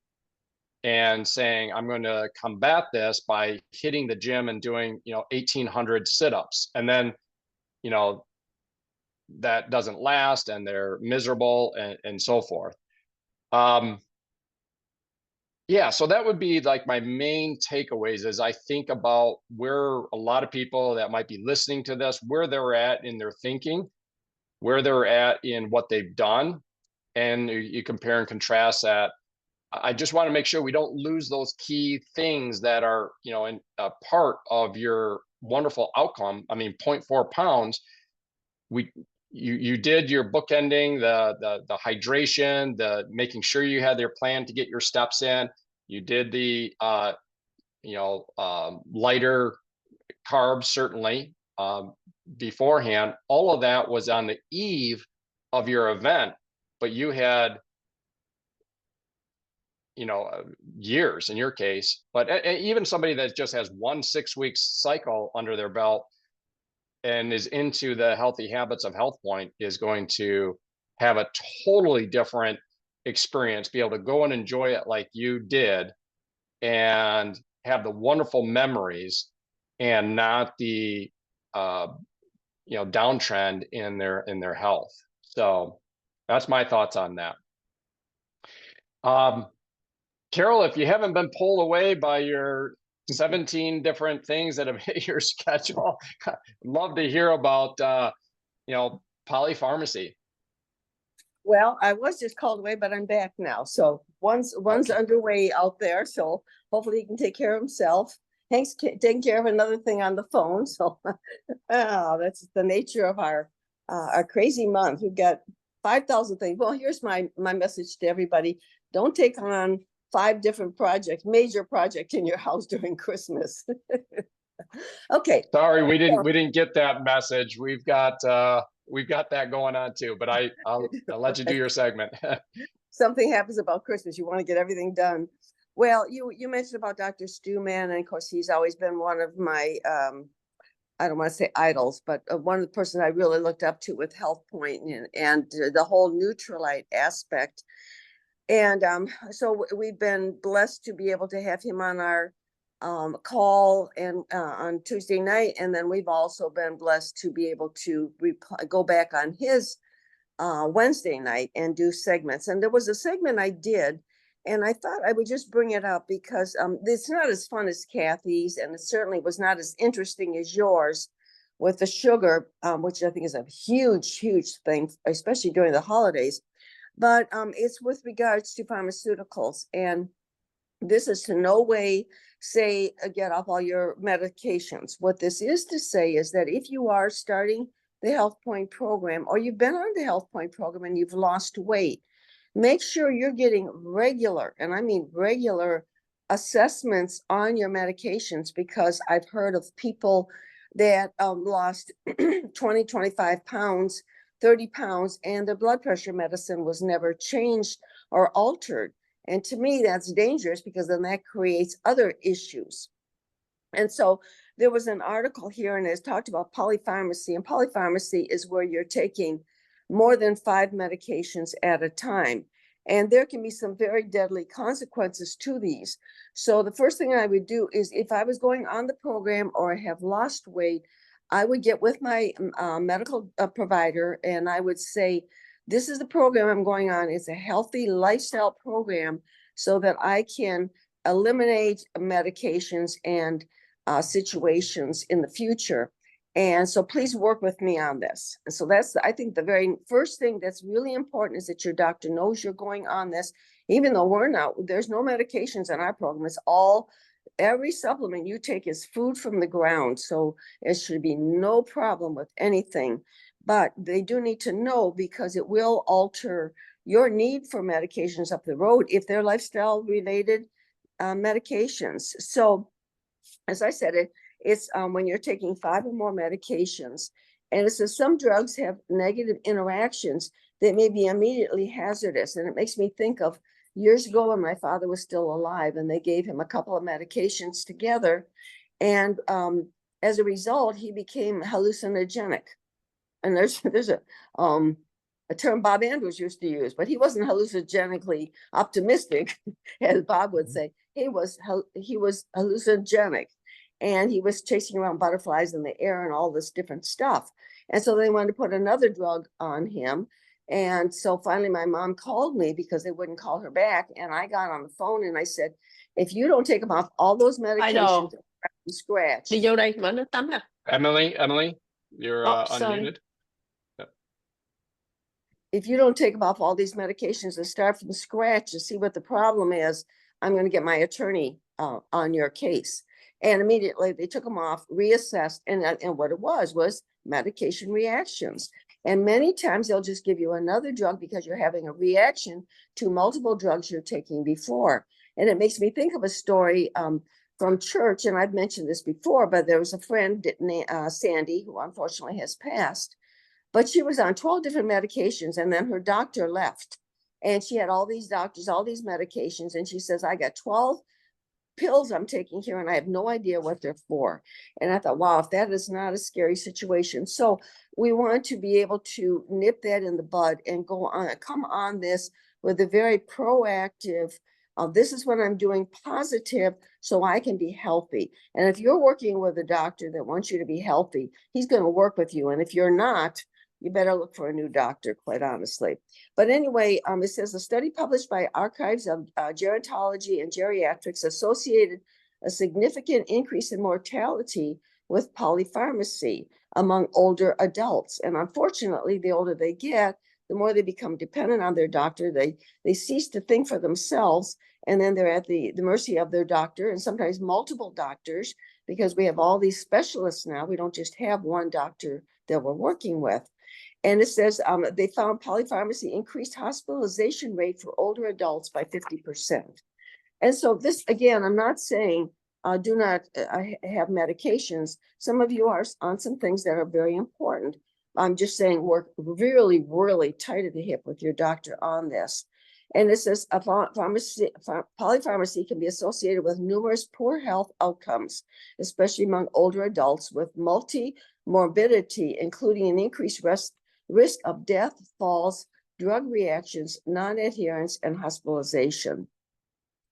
and saying, I'm going to combat this by hitting the gym and doing, 1,800 sit-ups. And then, that doesn't last and they're miserable and so forth. Yeah, so that would be like my main takeaways as I think about where a lot of people that might be listening to this, where they're at in their thinking, where they're at in what they've done. And you compare and contrast that. I just want to make sure we don't lose those key things that are, in a part of your wonderful outcome. 0.4 pounds. You did your bookending, the hydration, the making sure you had your plan to get your steps in. You did the lighter carbs certainly beforehand. All of that was on the eve of your event, but you had years in your case. But even somebody that just has 1 6-week cycle under their belt and is into the healthy habits of HealthPointe is going to have a totally different experience, be able to go and enjoy it like you did and have the wonderful memories and not the downtrend in their health. So that's my thoughts on that. Carol, if you haven't been pulled away by your 17 different things that have hit your schedule, I'd love to hear about polypharmacy. Well, I was just called away, but I'm back now. So one's Okay. underway out there. So hopefully he can take care of himself. Hank's taking care of another thing on the phone. So that's the nature of our crazy month. We've got 5,000 things. Well, here's my message to everybody. Don't take on 5 different major projects in your house during Christmas. Okay. Sorry, we didn't get that message. We've got that going on too, but I'll let you do your segment. Something happens about Christmas, you want to get everything done. Well, you mentioned about Dr. Stewman, and of course he's always been one of my I don't want to say idols, but one of the person I really looked up to with HealthPointe and the whole Neutralite aspect. And so we've been blessed to be able to have him on our call and on Tuesday night, and then we've also been blessed to be able to go back on his Wednesday night and do segments. And there was a segment I did, and I thought I would just bring it up because it's not as fun as Kathy's, and it certainly was not as interesting as yours with the sugar, which I think is a huge thing, especially during the holidays. But it's with regards to pharmaceuticals, and this is to no way say get off all your medications. What this is to say is that if you are starting the HealthPointe program, or you've been on the HealthPointe program and you've lost weight, make sure you're getting regular, and I mean regular, assessments on your medications, because I've heard of people that lost 20, 25 pounds, 30 pounds, and their blood pressure medicine was never changed or altered. And to me, that's dangerous, because then that creates other issues. And so there was an article here, and it's talked about polypharmacy, and polypharmacy is where you're taking more than 5 medications at a time. And there can be some very deadly consequences to these. So the first thing I would do is if I was going on the program or I have lost weight, I would get with my medical provider and I would say, this is the program I'm going on. It's a healthy lifestyle program so that I can eliminate medications and situations in the future. And so please work with me on this. And so that's, I think, the very first thing that's really important is that your doctor knows you're going on this, even though there's no medications in our program. It's all, every supplement you take is food from the ground. So it should be no problem with anything, but they do need to know because it will alter your need for medications up the road if they're lifestyle related medications. So as I said, it's when you're taking 5 or more medications, and it says some drugs have negative interactions that may be immediately hazardous. And it makes me think of years ago when my father was still alive and they gave him a couple of medications together. And as a result, he became hallucinogenic. And there's a term Bob Andrews used to use, but he wasn't hallucinogenically optimistic, as Bob would say. He was hallucinogenic. And he was chasing around butterflies in the air and all this different stuff. And so they wanted to put another drug on him. And so finally my mom called me because they wouldn't call her back. And I got on the phone and I said, if you don't take them off all those medications from scratch. Đi vô đây mở nước tắm nè. Emily, you're Sorry. unmuted. If you don't take them off all these medications and start from scratch to see what the problem is, I'm going to get my attorney on your case. And immediately they took them off, reassessed, and what it was medication reactions. And many times they'll just give you another drug because you're having a reaction to multiple drugs you're taking before. And it makes me think of a story from church, and I've mentioned this before, but there was a friend, Sandy, who unfortunately has passed, but she was on 12 different medications, and then her doctor left. And she had all these doctors, all these medications, and she says, I got 12 pills I'm taking here and I have no idea what they're for. And I thought, wow, if that is not a scary situation. So we want to be able to nip that in the bud and come on this with a very proactive, this is what I'm doing, positive, so I can be healthy. And if you're working with a doctor that wants you to be healthy, he's going to work with you. And if you're not, you better look for a new doctor, quite honestly. But anyway, it says a study published by Archives of Gerontology and Geriatrics associated a significant increase in mortality with polypharmacy among older adults. And unfortunately, the older they get, the more they become dependent on their doctor. They cease to think for themselves, and then they're at the mercy of their doctor, and sometimes multiple doctors, because we have all these specialists now. We don't just have one doctor that we're working with. And it says they found polypharmacy increased hospitalization rate for older adults by 50%. And so this, again, I'm not saying do not have medications. Some of you are on some things that are very important. I'm just saying work really, really tight at the hip with your doctor on this. And it says polypharmacy can be associated with numerous poor health outcomes, especially among older adults with multi-morbidity, including an increased risk of death, falls, drug reactions, non-adherence, and hospitalization.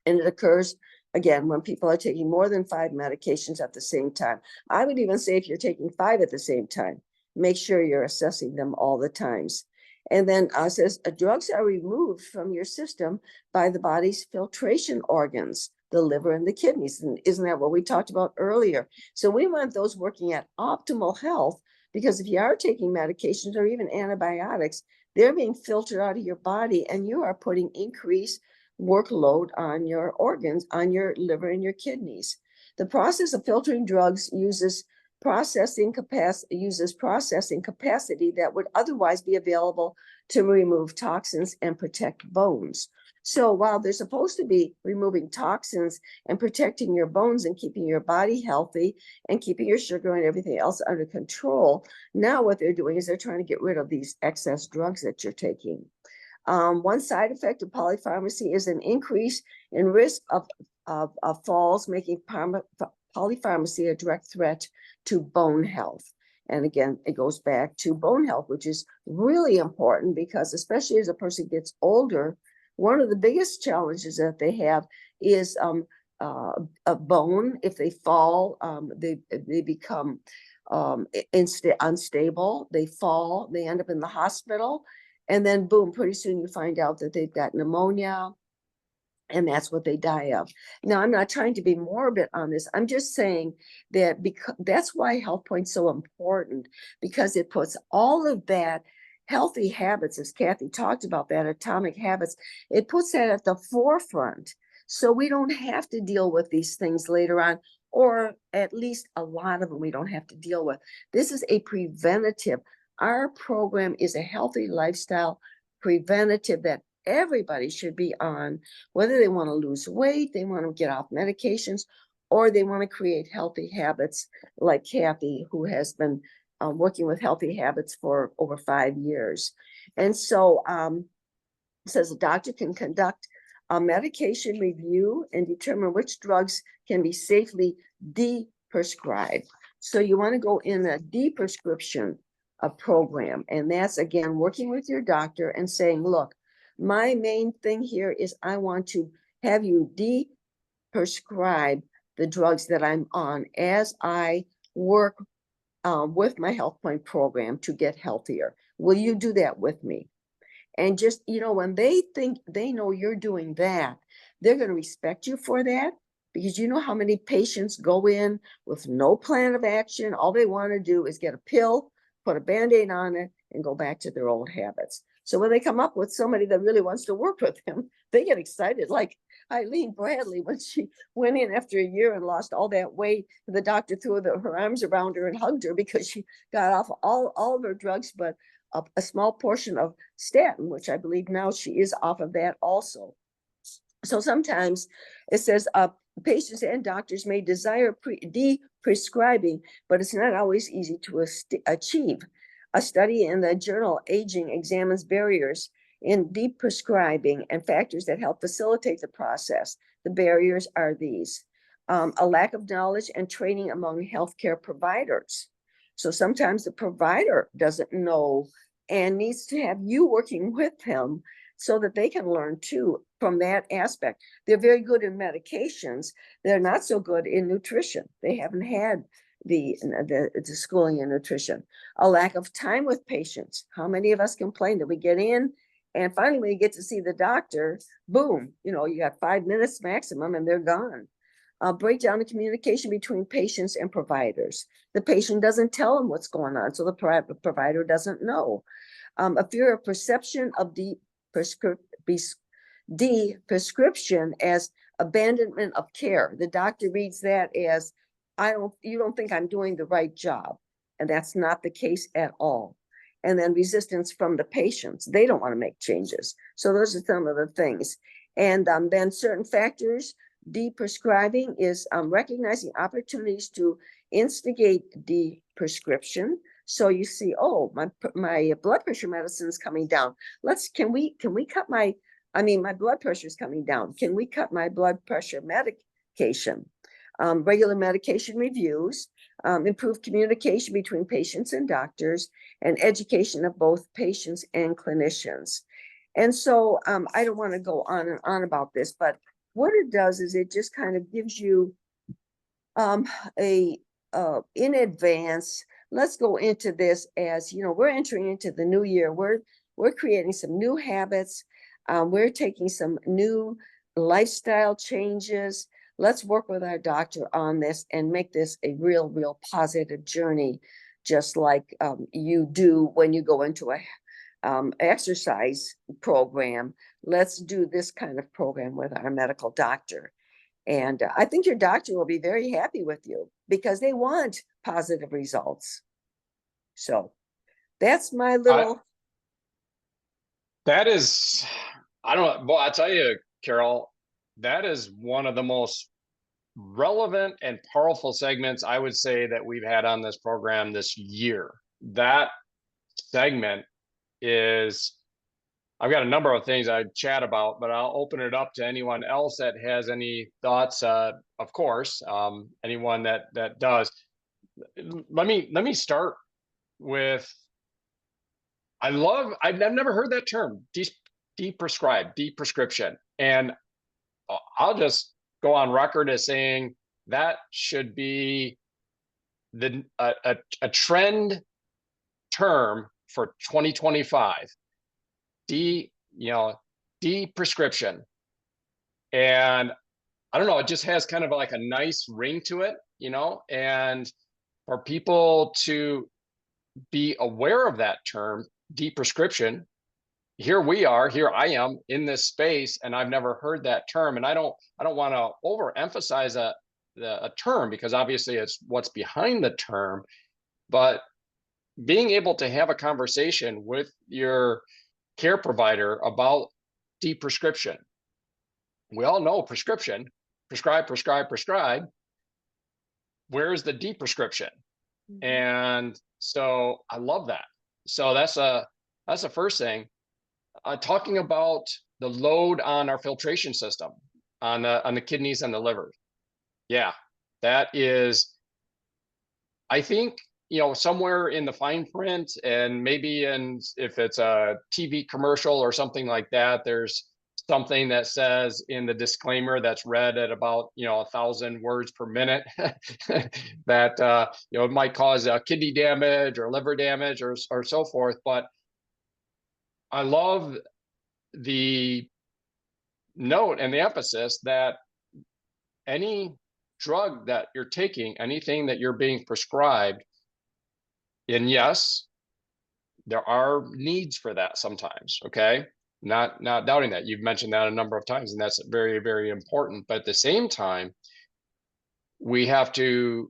And it occurs, again, when people are taking more than 5 medications at the same time. I would even say if you're taking 5 at the same time, make sure you're assessing them all the times. And then it says drugs are removed from your system by the body's filtration organs, the liver and the kidneys. And isn't that what we talked about earlier? So we want those working at optimal health, because if you are taking medications or even antibiotics, they're being filtered out of your body and you are putting increased workload on your organs, on your liver and your kidneys. The process of filtering drugs uses processing capacity that would otherwise be available to remove toxins and protect bones. So while they're supposed to be removing toxins and protecting your bones and keeping your body healthy and keeping your sugar and everything else under control, now what they're doing is they're trying to get rid of these excess drugs that you're taking. One side effect of polypharmacy is an increase in risk of falls, making polypharmacy a direct threat to bone health. And again, it goes back to bone health, which is really important because especially as a person gets older, One of the biggest challenges that they have is a bone. If they fall, they become unstable. They fall, they end up in the hospital, and then boom, pretty soon you find out that they've got pneumonia, and that's what they die of. Now, I'm not trying to be morbid on this. I'm just saying that because that's why HealthPoint's so important, because it puts all of that healthy habits, as Kathy talked about, that atomic habits, it puts that at the forefront. So we don't have to deal with these things later on, or at least a lot of them we don't have to deal with. This is a preventative. Our program is a healthy lifestyle preventative that everybody should be on, whether they want to lose weight, they want to get off medications, or they want to create healthy habits, like Kathy, who has been working with healthy habits for over 5 years. And so it says a doctor can conduct a medication review and determine which drugs can be safely de-prescribed. So you want to go in a de-prescription program. And that's, again, working with your doctor and saying, look, my main thing here is I want to have you de-prescribe the drugs that I'm on as I work with my HealthPointe program to get healthier. Will you do that with me? And just, when they think they know you're doing that, they're going to respect you for that, because you know how many patients go in with no plan of action. All they want to do is get a pill, put a Band-Aid on it, and go back to their old habits. So when they come up with somebody that really wants to work with them, they get excited. Like Eileen Bradley, when she went in after a year and lost all that weight, the doctor threw her arms around her and hugged her because she got off all of her drugs, but a small portion of statin, which I believe now she is off of that also. So sometimes it says patients and doctors may desire de-prescribing, but it's not always easy to achieve. A study in the journal Aging examines barriers in de-prescribing and factors that help facilitate the process. The barriers are these: a lack of knowledge and training among healthcare providers. So sometimes the provider doesn't know and needs to have you working with them so that they can learn too from that aspect. They're very good in medications. They're not so good in nutrition. They haven't had the schooling in nutrition. A lack of time with patients. How many of us complain that we get in and finally when you get to see the doctor, boom, you got 5 minutes maximum and they're gone. A breakdown in communication between patients and providers. The patient doesn't tell them what's going on, so the provider doesn't know. A fear of perception of de-prescription as abandonment of care. The doctor reads that as, you don't think I'm doing the right job. And that's not the case at all. And then resistance from the patients. They don't want to make changes. So those are some of the things. And then certain factors, de-prescribing is recognizing opportunities to instigate de-prescription. So you see, oh, my blood pressure medicine is coming down. Can we cut my blood pressure is coming down. Can we cut my blood pressure medication? Regular medication reviews, improved communication between patients and doctors, and education of both patients and clinicians. And so I don't want to go on and on about this, but what it does is it just kind of gives you in advance. Let's go into this as, we're entering into the new year. We're creating some new habits. We're taking some new lifestyle changes. Let's work with our doctor on this and make this a real positive journey, just like you do when you go into a exercise program. Let's do this kind of program with our medical doctor. And I think your doctor will be very happy with you because they want positive results. So that's my little. That is, I don't know. Well, I tell you, Carol, that is one of the most relevant and powerful segments I would say that we've had on this program this year. That segment is, I've got a number of things I'd chat about, but I'll open it up to anyone else that has any thoughts. Of course, anyone that does. Let me start with, I've never heard that term, deprescribe, deprescription. And I'll just go on record as saying that should be a trend term for 2025. Deprescription. And I don't know, it just has kind of like a nice ring to it, and for people to be aware of that term, deprescription. Here I am in this space, and I've never heard that term. And I don't want to overemphasize a term, because obviously it's what's behind the term, but being able to have a conversation with your care provider about deprescription. We all know prescription, prescribe, prescribe, prescribe. Where's the deprescription? And so I love that. So that's the first thing. Talking about the load on our filtration system, on the kidneys and the liver. Yeah, that is, I think, somewhere in the fine print, and maybe if it's a TV commercial or something like that, there's something that says in the disclaimer that's read at about 1,000 words per minute that it might cause kidney damage or liver damage or so forth. But I love the note and the emphasis that any drug that you're taking, anything that you're being prescribed, and yes, there are needs for that sometimes, okay? Not doubting that. You've mentioned that a number of times, and that's very, very important. But at the same time, we have to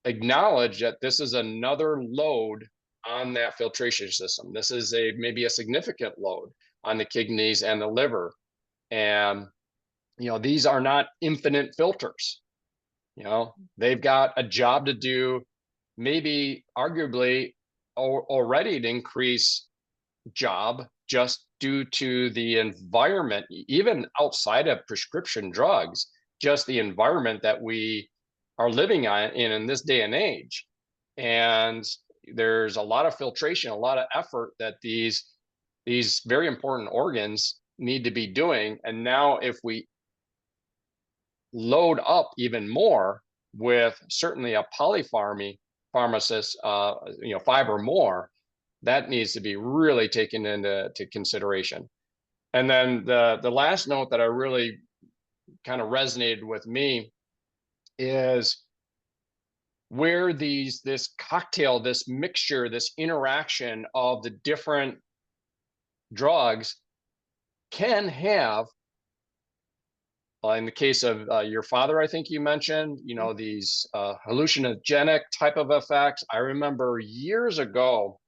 acknowledge that this is another load on that filtration system. This is maybe a significant load on the kidneys and the liver. And, these are not infinite filters. They've got a job to do, maybe arguably already an increased job just due to the environment, even outside of prescription drugs, just the environment that we are living in this day and age. And there's a lot of filtration, a lot of effort that these very important organs need to be doing. And now if we load up even more with certainly a polypharmacist, 5 or more, that needs to be really taken into consideration. And then the last note that I really kind of resonated with me is where this cocktail, this mixture, this interaction of the different drugs can have, in the case of your father, I think you mentioned, these hallucinogenic type of effects. I remember years ago,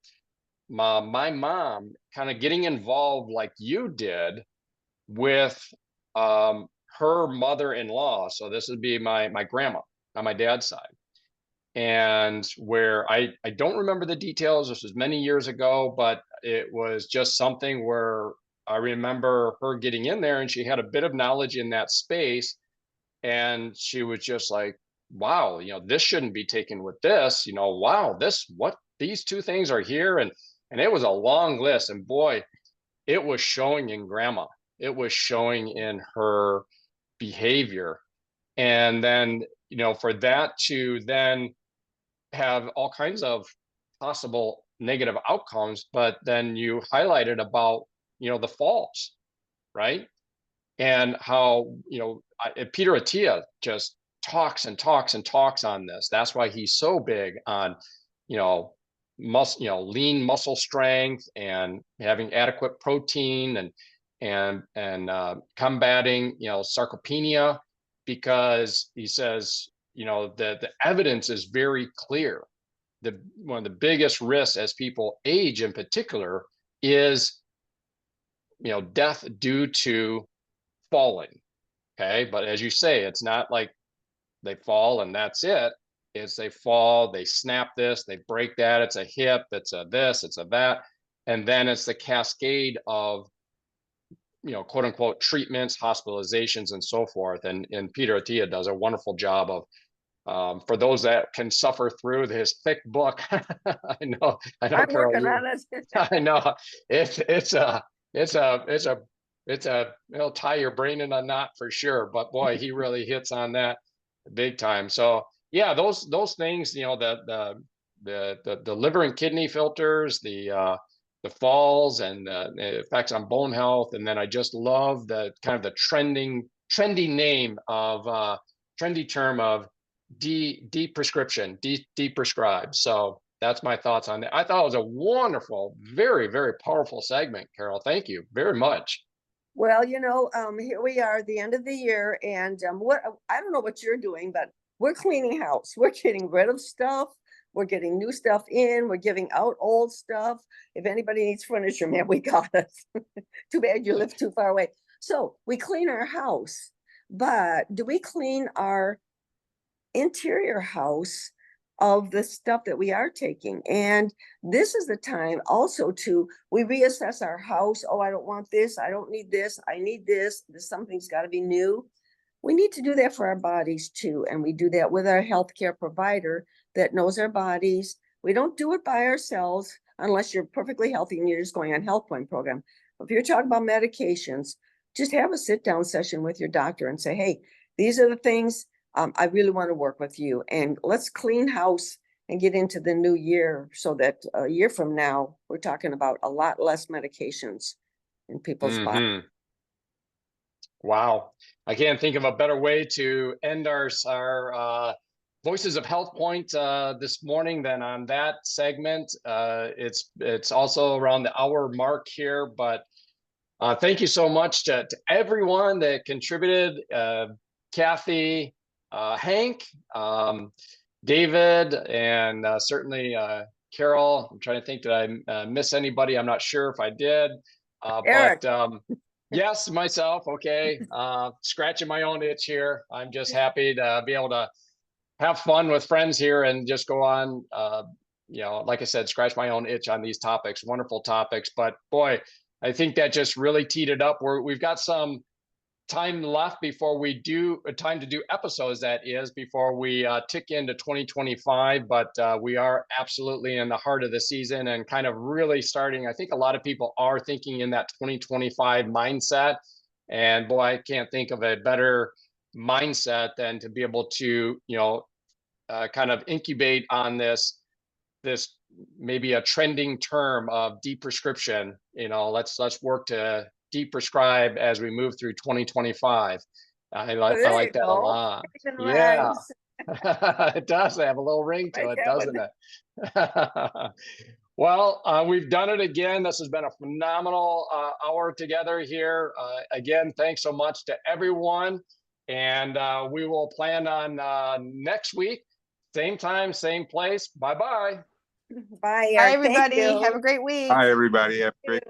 my mom kind of getting involved like you did with her mother-in-law. So this would be my grandma on my dad's side. And where I don't remember the details, this was many years ago, but it was just something where I remember her getting in there and she had a bit of knowledge in that space. And she was just like, wow, this shouldn't be taken with this, wow, these two things are here. And it was a long list, and boy, it was showing in grandma. It was showing in her behavior. And then, for that to then have all kinds of possible negative outcomes, but then you highlighted about, the faults, right? And how, Peter Attia just talks and talks and talks on this. That's why he's so big on, lean muscle strength and having adequate protein and combating, sarcopenia, because he says, the evidence is very clear. One of the biggest risks as people age in particular is, death due to falling. Okay. But as you say, it's not like they fall and that's it. It's they fall, they snap this, they break that, it's a hip, it's a this, it's a that. And then it's the cascade of, quote unquote, treatments, hospitalizations, and so forth. And Peter Attia does a wonderful job of, for those that can suffer through his thick book. I know, I'm Carol, working on it. I know it's a it'll tie your brain in a knot for sure. But boy, he really hits on that big time. So yeah, those things, you know, the liver and kidney filters, the falls and the effects on bone health. And then I just love the kind of the trendy name of trendy term of de-prescription, de-prescribe. So that's my thoughts on that. I thought it was a wonderful, very, very powerful segment, Carol. Thank you very much. Well, you know, here we are at the end of the year, and I don't know what you're doing, but we're cleaning house. We're getting rid of stuff. We're getting new stuff in. We're giving out old stuff. If anybody needs furniture, man, we got it. Too bad you live too far away. So we clean our house, but do we clean our interior house of the stuff that we are taking? And this is the time also to, we reassess our house. Oh, I don't want this. I don't need this. I need this. Something's got to be new. We need to do that for our bodies too. And we do that with our healthcare provider that knows our bodies. We don't do it by ourselves unless you're perfectly healthy and you're just going on HealthPointe program. But if you're talking about medications, just have a sit down session with your doctor and say, hey, these are the things I really want to work with you, and let's clean house and get into the new year so that a year from now, we're talking about a lot less medications in people's bodies. Wow. I can't think of a better way to end our Voices of HealthPointe this morning than on that segment. It's also around the hour mark here, but thank you so much to everyone that contributed. Kathy, Hank, David, and certainly Carol. I'm trying to think, did I miss anybody? I'm not sure if I did. Eric. But yes, myself. Okay. Scratching my own itch here. I'm just happy to be able to have fun with friends here and just go on, you know, like I said, scratch my own itch on these topics, wonderful topics. But boy, I think that just really teed it up. We've got some time left before we do time to do episodes, that is, before we tick into 2025. But we are absolutely in the heart of the season and kind of really starting. I think a lot of people are thinking in that 2025 mindset, and boy, I can't think of a better mindset than to be able to, you know, kind of incubate on this maybe a trending term of de-prescription. You know, let's work to de-prescribe as we move through 2025. I like that a lot. Yeah. It does have a little ring to it, doesn't it? Well, we've done it again. This has been a phenomenal hour together here. Again, thanks so much to everyone. And we will plan on next week, same time, same place. Bye-bye. Bye, Eric. Bye, everybody. Have a great week. Hi, everybody. Have a great